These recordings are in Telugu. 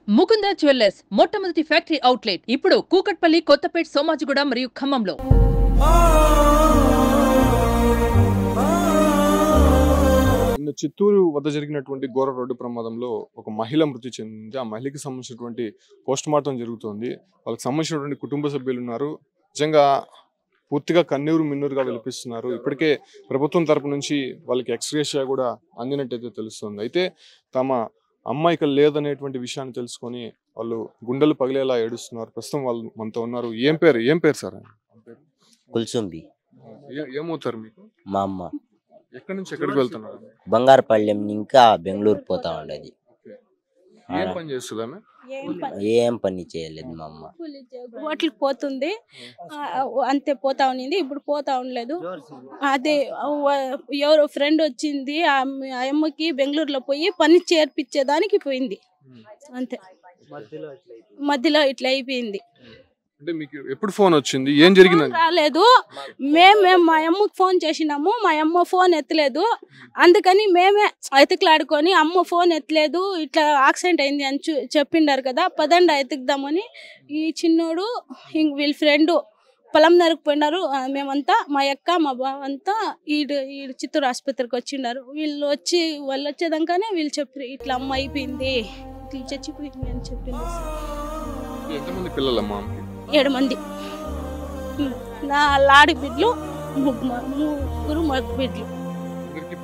ముకుంద జ్యువెల్లర్స్ మొట్టమొదటి ఫ్యాక్టరీ అవుట్లెట్ ఇప్పుడు కూకట్పల్లి, కొత్తపేట్, సోమాజిగూడ మరియు ఖమ్మంలో. చిత్తూరు వద్ద జరిగినటువంటి ఘోర రోడ్డు ప్రమాదంలో ఒక మహిళ మృతి చెందింది. ఆ మహిళకి సంబంధించినటువంటి పోస్ట్ మార్టం జరుగుతోంది. వాళ్ళకి సంబంధించినటువంటి కుటుంబ సభ్యులు ఉన్నారు. నిజంగా పూర్తిగా కన్నీరు మిన్నూరుగా విలపిస్తున్నారు. ఇప్పటికే ప్రభుత్వం తరపు నుంచి వాళ్ళకి ఎక్స్‌గ్రేషియా కూడా అందినట్టయితే తెలుస్తుంది. అయితే తమ అమ్మ ఇక లేదనేటువంటి విషయాన్ని తెలుసుకొని వాళ్ళు గుండెలు పగిలేలా ఏడుస్తున్నారు. ప్రస్తుతం వాళ్ళు మనతో ఉన్నారు. ఏం పేరు సార్? కుల్సుంబి ఏమవుతారు మీకు? మా అమ్మ ఎక్కడి నుంచి ఎక్కడికి వెళ్తున్నారు? బంగారపల్లెం ఇంకా బెంగళూరు పోతా ఉండేది. ఏం పని చేస్తుంది ఆమె? ఏం పని చేయలేదు మా అమ్మ. హోటల్కి పోతుంది, అంతే పోతా ఉన్నింది. ఇప్పుడు పోతా ఉండలేదు. అదే ఎవరో ఫ్రెండ్ వచ్చింది, ఆ అమ్మకి బెంగళూరులో పోయి పని చేర్పించేదానికి పోయింది. అంతే, మధ్యలో ఇట్లా అయిపోయింది. అంటే మీకు ఎప్పుడు ఫోన్ వచ్చింది? ఏం జరిగిందని రాలేదు. మేము మా అమ్మకి ఫోన్ చేసినాము, మా అమ్మ ఫోన్ ఎత్తలేదు. అందుకని మేమే ఎతికిలాడుకొని అమ్మ ఫోన్ ఎత్తలేదు, ఇట్లా యాక్సిడెంట్ అయింది అని చెప్పిండారు కదా, పదండి ఎతుకుదామని ఈ చిన్నోడు వీళ్ళ ఫ్రెండ్ పొలం నరుకుపోయినారు. మేమంతా మా అక్క మా బావ అంతా ఈడు చిత్తూరు ఆసుపత్రికి వచ్చిండారు. వాళ్ళు వచ్చేదాకానే వీళ్ళు చెప్పారు, ఇట్లా అమ్మ అయిపోయింది, ఇట్లా చచ్చిపోయింది అని చెప్పింది. ఎంతమంది పిల్లలమ్మా? 7 మంది. నా లాడి బిడ్డలు ముగ్గురు మగ బిడ్డలు.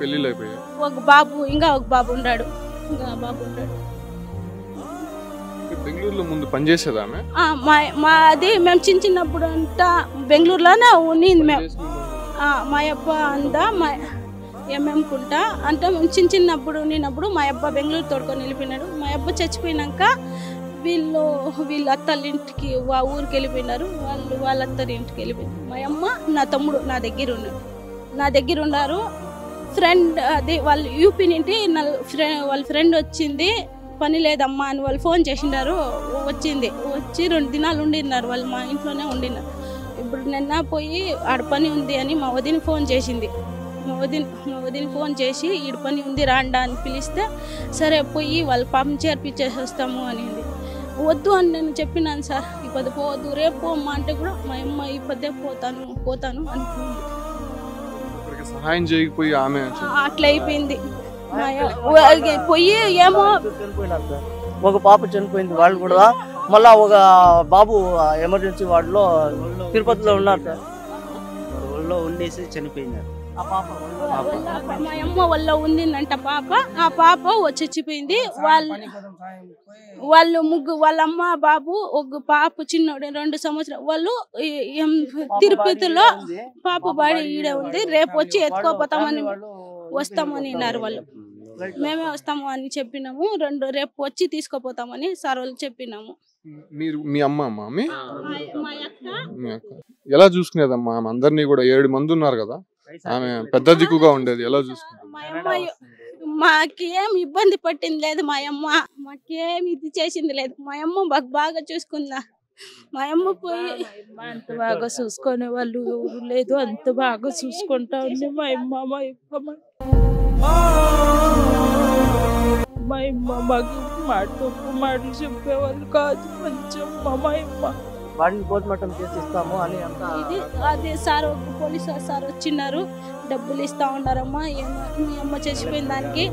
పెళ్లిళ్ళు అయిపోయాయి. ఒక బాబు ఉన్నాడు. బెంగళూరులో ముందు పనిచేసేదా ఆమె? మాది మేము చిన్నప్పుడు అంతా బెంగళూరులోనే ఉన్నింది. మేము మా అబ్బ అంతా ఏమేముకుంటా అంటే మేము చిన్నప్పుడు ఉన్నప్పుడు మా అబ్బ బెంగళూరు తోడుకొని వెళ్ళిపోయినాడు. మా అబ్బ చచ్చిపోయినాక వీళ్ళ అత్తల ఇంటికి ఊరికి వెళ్ళిపోయినారు. వాళ్ళ అత్తల ఇంటికి వెళ్ళిపోయినారు. మా అమ్మ నా తమ్ముడు నా దగ్గర ఉన్నారు. ఫ్రెండ్ అది వాళ్ళు యూపీ నుండి వాళ్ళ ఫ్రెండ్ వచ్చింది, పని లేదమ్మా అని వాళ్ళు ఫోన్ చేసినారు. వచ్చి 2 దినాలు ఉండినారు. వాళ్ళు మా ఇంట్లోనే ఉండినారు. ఇప్పుడు నిన్న పోయి ఆడ పని ఉంది అని మా వదిన ఫోన్ చేసింది. మా వదిన ఫోన్ చేసి ఈడ పని ఉంది రాండా అని పిలిస్తే సరే పోయి వాళ్ళ పాపం చేర్పించేసి వస్తాము అనింది. వద్దు అని నేను చెప్పినాను, సార్ ఇప్పుడు పోవద్దు, రేపు పోమ్మా అంటే కూడా మా అమ్మ ఇప్పుడే పోతాను అనుకుంది. సహాయం చేయకపోయి ఆమె అట్లా అయిపోయింది. పోయి ఏమో ఒక పాప చనిపోయింది. వాళ్ళు కూడా మళ్ళా ఒక బాబు ఎమర్జెన్సీ వార్డులో తిరుపతిలో ఉన్నారు సార్. వాళ్ళలో ఉండేసి చనిపోయినారు. మా అమ్మ వల్ల ఉండిందంట పాప. ఆ పాప చచ్చిపోయింది. వాళ్ళ అమ్మ బాబు ఒక పాప చిన్నోడు 2 సంవత్సరాలు. వాళ్ళు తిరుపతిలో పాప బాడీ ఈడే ఉంది, రేపు వచ్చి వస్తామని అన్నారు. వాళ్ళు మేమే వస్తాము అని చెప్పినాము. రేపు వచ్చి తీసుకుపోతామని సార్ వాళ్ళు చెప్పినాము. మీ అమ్మ ఎలా చూసుకునేదమ్మా? అందరినీ కూడా 7 మంది ఉన్నారు కదా, ఆమె పెద్ద దిక్కుగా ఉండేది. ఎలా చూసుకునేది? మాకేం ఇబ్బంది పట్టింది లేదు. మా అమ్మ మాకేం ఇది చేసింది లేదు. మా అమ్మ బాగా చూసుకుందా. మా అమ్మ పోయి అంత బాగా చూసుకునే వాళ్ళు ఎవరు లేదు, అంత బాగా చూసుకుంటా ఉంది మా అమ్మ. మాటలు చెప్పేవాళ్ళు కాదు. మంచి మా అమ్మ వాడిని పోస్ట్మార్టం చేసి ఇస్తాము అని అదే సార్ పోలీస్ సార్ వచ్చిన్నారు, డబ్బులు ఇస్తా ఉన్నారమ్మా. మీ అమ్మ చచ్చిపోయిన దానికి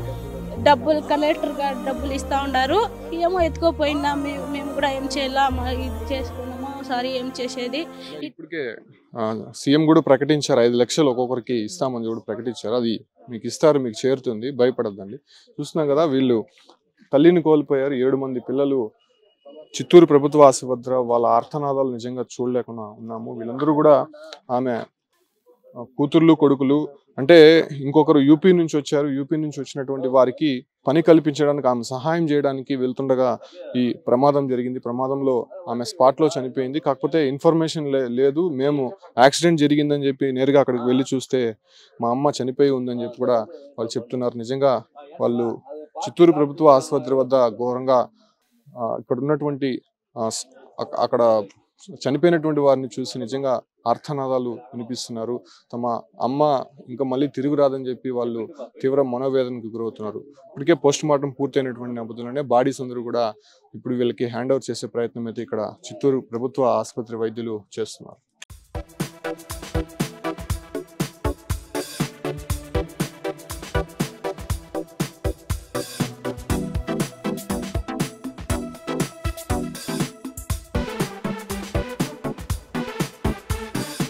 డబ్బులు కలెక్టర్ గారు డబ్బులు ఇస్తా ఉన్నారు. ఏమో ఎత్తుకోపోయిందా, మేము కూడా ఏం చేయాలా, ఇది చేసుకున్నామా సారీ ఏం చేసేది. ఇప్పటికే సీఎం కూడా ప్రకటించారు 5 లక్షలు ఒక్కొక్కరికి ఇస్తామని కూడా ప్రకటించారు. అది మీకు ఇస్తారు, మీకు చేరుతుంది, భయపడద్దండి. చూస్తున్నాం కదా, వీళ్ళు తల్లిని కోల్పోయారు. 7 మంది పిల్లలు చిత్తూరు ప్రభుత్వ ఆసుపత్రి. వాళ్ళ ఆర్తనాదాలు నిజంగా చూడలేకుండా ఉన్నాము. వీళ్ళందరూ కూడా ఆమె కూతుర్లు కొడుకులు. అంటే ఇంకొకరు యూపీ నుంచి వచ్చారు. యూపీ నుంచి వచ్చినటువంటి వారికి పని కల్పించడానికి, ఆమె సహాయం చేయడానికి వెళ్తుండగా ఈ ప్రమాదం జరిగింది. ప్రమాదంలో ఆమె స్పాట్లో చనిపోయింది. కాకపోతే ఇన్ఫర్మేషన్ లేదు. మేము యాక్సిడెంట్ జరిగిందని చెప్పి నేరుగా అక్కడికి వెళ్ళి చూస్తే మా అమ్మ చనిపోయి ఉందని చెప్పి కూడా వాళ్ళు చెప్తున్నారు. నిజంగా వాళ్ళు చిత్తూరు ప్రభుత్వ ఆసుపత్రి వద్ద ఘోరంగా ఇక్కడ ఉన్నటువంటి అక్కడ చనిపోయినటువంటి వారిని చూసి నిజంగా ఆర్తనాదాలు వినిపిస్తున్నారు. తమ అమ్మ ఇంకా మళ్ళీ తిరిగి రాదని చెప్పి వాళ్ళు తీవ్ర మనోవేదనకు గురవుతున్నారు. ఇప్పటికే పోస్ట్ మార్టం పూర్తయినటువంటి నేపథ్యంలోనే బాడీస్ అందరూ కూడా ఇప్పుడు వీళ్ళకి హ్యాండ్ ఓవర్ చేసే ప్రయత్నం అయితే ఇక్కడ చిత్తూరు ప్రభుత్వ ఆసుపత్రి వైద్యులు చేస్తున్నారు.